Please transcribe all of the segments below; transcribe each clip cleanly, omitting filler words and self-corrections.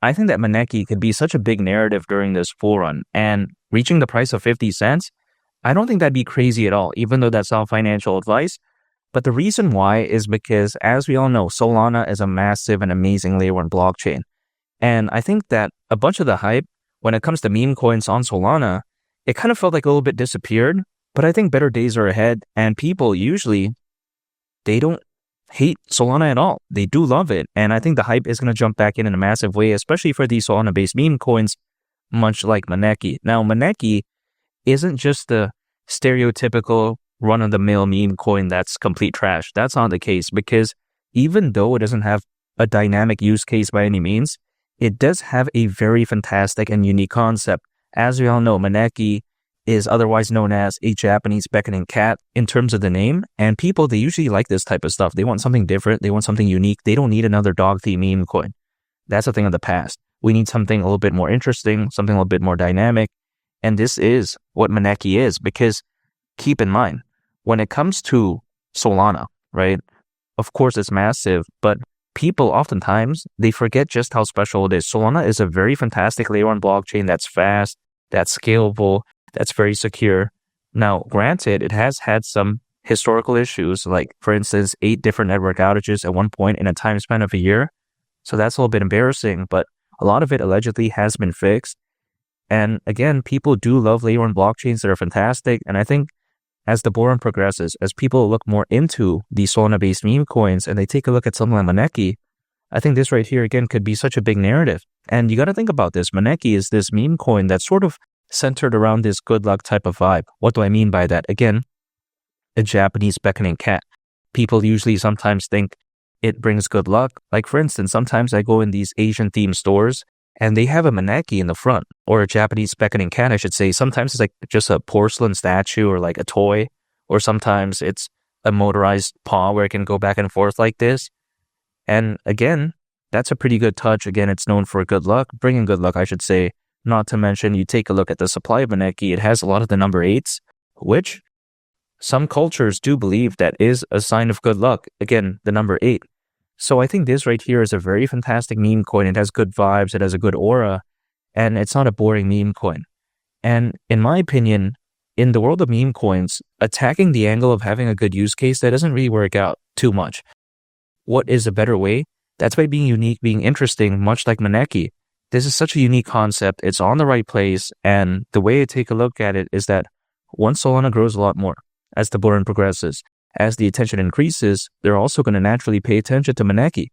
I think that Maneki could be such a big narrative during this bull run, and reaching the price of 50 cents, I don't think that'd be crazy at all, even though that's not financial advice. But the reason why is because, as we all know, Solana is a massive and amazing layer 1 blockchain. And I think that a bunch of the hype, when it comes to meme coins on Solana, it kind of felt like a little bit disappeared. But I think better days are ahead, and people usually, they don't hate Solana at all. They do love it. And I think the hype is going to jump back in a massive way, especially for these Solana-based meme coins, much like Maneki. Now, Maneki isn't just the stereotypical run-of-the-mill meme coin that's complete trash. That's not the case, because even though it doesn't have a dynamic use case by any means, it does have a very fantastic and unique concept. As we all know, Maneki is otherwise known as a Japanese beckoning cat in terms of the name, and people, they usually like this type of stuff. They want something different. They want something unique. They don't need another dog theme meme coin. That's a thing of the past. We need something a little bit more interesting, something a little bit more dynamic, and this is what Maneki is, because keep in mind, when it comes to Solana, right, of course it's massive, but people oftentimes, they forget just how special it is. Solana is a very fantastic layer 1 blockchain that's fast, that's scalable, that's very secure. Now, granted, it has had some historical issues, like, for instance, 8 different network outages at one point in a time span of a year. So that's a little bit embarrassing, but a lot of it allegedly has been fixed. And again, people do love layer 1 blockchains that are fantastic. And I think as the bull run progresses, as people look more into the Solana-based meme coins and they take a look at something like Maneki, I think this right here, again, could be such a big narrative. And you got to think about this. Maneki is this meme coin that's sort of centered around this good luck type of vibe. What do I mean by that? Again, a Japanese beckoning cat. People usually sometimes think it brings good luck. Like, for instance, sometimes I go in these Asian themed stores and they have a Maneki in the front, or a Japanese beckoning cat, I should say. Sometimes it's like just a porcelain statue or like a toy, or sometimes it's a motorized paw where it can go back and forth like this. And again, that's a pretty good touch. Again, it's known for good luck, bringing good luck, I should say. Not to mention, you take a look at the supply of Maneki, it has a lot of the number 8s, which some cultures do believe that is a sign of good luck. Again, the number 8. So I think this right here is a very fantastic meme coin. It has good vibes, it has a good aura, and it's not a boring meme coin. And in my opinion, in the world of meme coins, attacking the angle of having a good use case, that doesn't really work out too much. What is a better way? That's by being unique, being interesting, much like Maneki. This is such a unique concept. It's on the right place, and the way I take a look at it is that once Solana grows a lot more, as the bull run progresses, as the attention increases, they're also going to naturally pay attention to Maneki.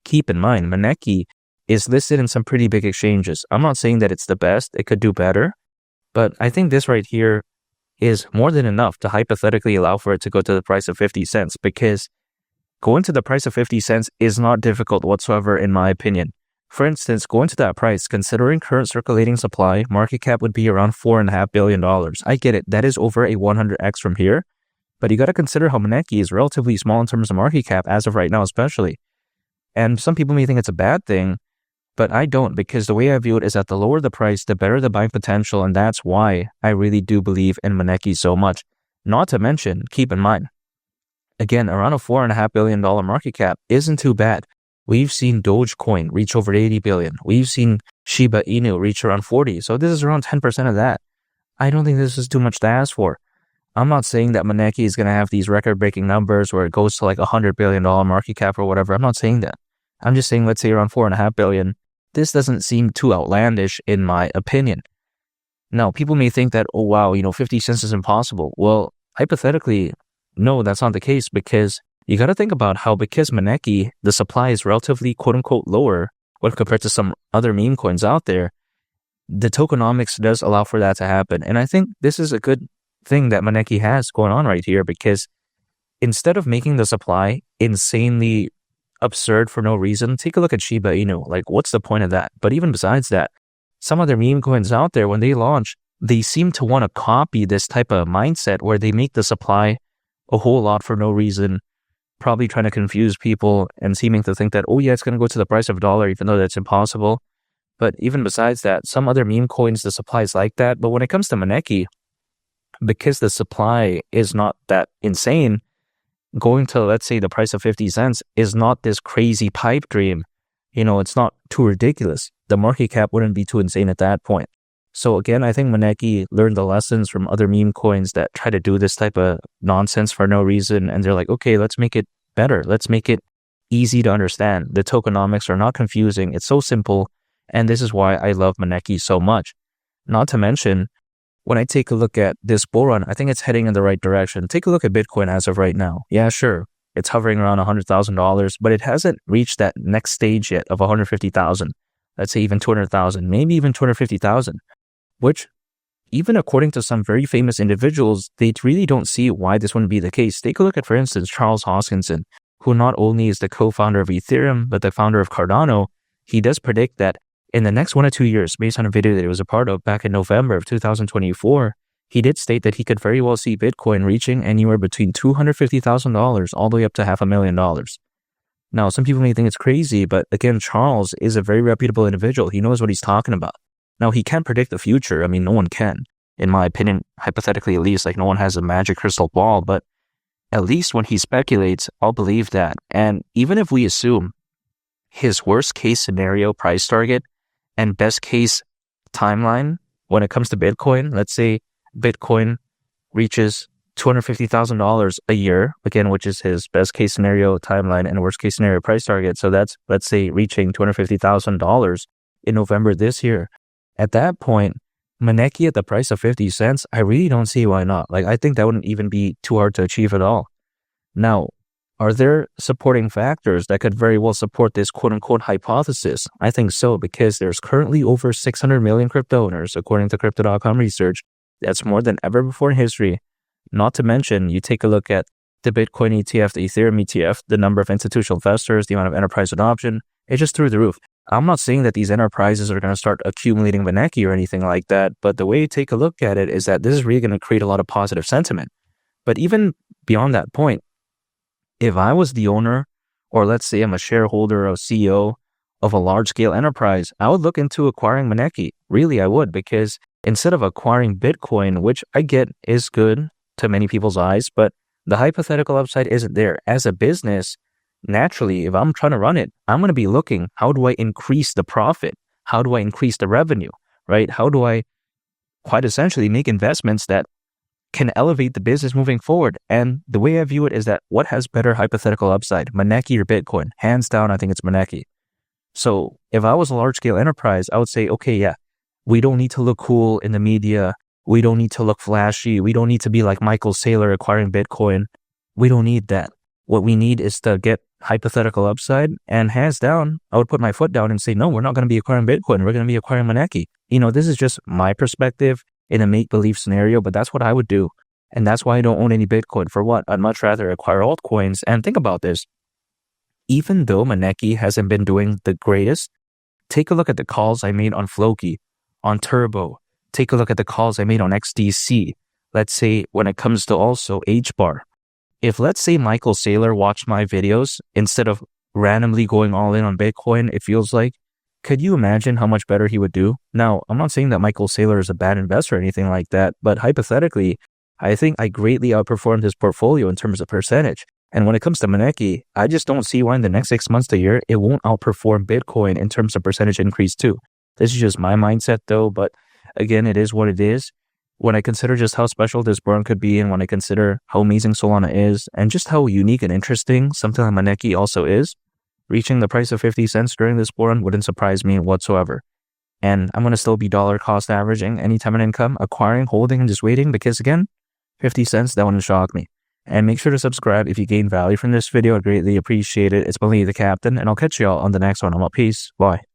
Keep in mind, Maneki is listed in some pretty big exchanges. I'm not saying that it's the best. It could do better. But I think this right here is more than enough to hypothetically allow for it to go to the price of 50 cents, because going to the price of 50 cents is not difficult whatsoever, in my opinion. For instance, going to that price, considering current circulating supply, market cap would be around $4.5 billion. I get it. That is over a 100x from here. But you got to consider how Maneki is relatively small in terms of market cap as of right now, especially. And some people may think it's a bad thing, but I don't, because the way I view it is that the lower the price, the better the buying potential, and that's why I really do believe in Maneki so much. Not to mention, keep in mind, again, around a $4.5 billion market cap isn't too bad. We've seen Dogecoin reach over 80 billion. We've seen Shiba Inu reach around 40. So this is around 10% of that. I don't think this is too much to ask for. I'm not saying that Maneki is going to have these record-breaking numbers where it goes to like $100 billion market cap or whatever. I'm not saying that. I'm just saying, let's say around $4.5 billion. This doesn't seem too outlandish in my opinion. Now, people may think that, oh wow, 50 cents is impossible. Well, hypothetically, no, that's not the case, because you got to think about how, because Maneki, the supply is relatively quote-unquote lower when compared to some other meme coins out there, the tokenomics does allow for that to happen. And I think this is a good thing that Maneki has going on right here, because instead of making the supply insanely absurd for no reason, take a look at Shiba Inu. Like, what's the point of that? But even besides that, some other meme coins out there, when they launch, they seem to want to copy this type of mindset where they make the supply a whole lot for no reason, probably trying to confuse people and seeming to think that, oh yeah, it's going to go to the price of $1, even though that's impossible. But even besides that, some other meme coins, the supply is like that. But when it comes to Maneki, because the supply is not that insane, going to, let's say, the price of 50 cents is not this crazy pipe dream. it's not too ridiculous. The market cap wouldn't be too insane at that point. So again, I think Maneki learned the lessons from other meme coins that try to do this type of nonsense for no reason. And they're like, okay, let's make it better. Let's make it easy to understand. The tokenomics are not confusing. It's so simple. And this is why I love Maneki so much. Not to mention, when I take a look at this bull run, I think it's heading in the right direction. Take a look at Bitcoin as of right now. Yeah, sure. It's hovering around $100,000, but it hasn't reached that next stage yet of 150,000. Let's say even 200,000, maybe even 250,000, which even according to some very famous individuals, they really don't see why this wouldn't be the case. Take a look at, for instance, Charles Hoskinson, who not only is the co-founder of Ethereum, but the founder of Cardano. He does predict that in the next 1 or 2 years, based on a video that he was a part of back in November of 2024, he did state that he could very well see Bitcoin reaching anywhere between $250,000 all the way up to $500,000. Now, some people may think it's crazy, but again, Charles is a very reputable individual. He knows what he's talking about. Now, he can't predict the future. I mean, no one can, in my opinion, hypothetically at least. Like, no one has a magic crystal ball, but at least when he speculates, I'll believe that. And even if we assume his worst case scenario price target and best case timeline when it comes to Bitcoin, let's say Bitcoin reaches $250,000 a year, again, which is his best case scenario timeline and worst case scenario price target. So that's, let's say, reaching $250,000 in November this year. At that point, Maneki at the price of 50 cents, I really don't see why not. Like, I think that wouldn't even be too hard to achieve at all. Now, are there supporting factors that could very well support this quote-unquote hypothesis? I think so, because there's currently over 600 million crypto owners, according to Crypto.com research. That's more than ever before in history. Not to mention, you take a look at the Bitcoin ETF, the Ethereum ETF, the number of institutional investors, the amount of enterprise adoption, it's just through the roof. I'm not saying that these enterprises are going to start accumulating Maneki or anything like that, but the way you take a look at it is that this is really going to create a lot of positive sentiment. But even beyond that point, if I was the owner, or let's say I'm a shareholder or CEO of a large-scale enterprise, I would look into acquiring Maneki. Really, I would, because instead of acquiring Bitcoin, which I get is good to many people's eyes, but the hypothetical upside isn't there. As a business, naturally, if I'm trying to run it, I'm going to be looking, how do I increase the profit? How do I increase the revenue, right? How do I quite essentially make investments that can elevate the business moving forward? And the way I view it is that what has better hypothetical upside, Maneki or Bitcoin? Hands down, I think it's Maneki. So if I was a large-scale enterprise, I would say, okay, yeah, we don't need to look cool in the media. We don't need to look flashy. We don't need to be like Michael Saylor acquiring Bitcoin. We don't need that. What we need is to get hypothetical upside, and hands down, I would put my foot down and say, no, we're not going to be acquiring Bitcoin. We're going to be acquiring Maneki. This is just my perspective in a make-believe scenario, but that's what I would do. And that's why I don't own any Bitcoin. For what? I'd much rather acquire altcoins. And think about this. Even though Maneki hasn't been doing the greatest, take a look at the calls I made on Floki, on Turbo. Take a look at the calls I made on XDC. Let's say when it comes to also HBAR. If let's say Michael Saylor watched my videos instead of randomly going all in on Bitcoin, it feels like, could you imagine how much better he would do? Now, I'm not saying that Michael Saylor is a bad investor or anything like that, but hypothetically, I think I greatly outperformed his portfolio in terms of percentage. And when it comes to Maneki, I just don't see why in the next 6 months to a year, it won't outperform Bitcoin in terms of percentage increase too. This is just my mindset though, but again, it is what it is. When I consider just how special this burn could be, and when I consider how amazing Solana is, and just how unique and interesting something like Maneki also is, reaching the price of 50 cents during this bull run wouldn't surprise me whatsoever. And I'm going to still be dollar cost averaging anytime in income, acquiring, holding, and just waiting, because again, 50 cents, that wouldn't shock me. And make sure to subscribe if you gain value from this video. I'd greatly appreciate it. It's been Lee the Captain, and I'll catch y'all on the next one. I'm out. Peace. Bye.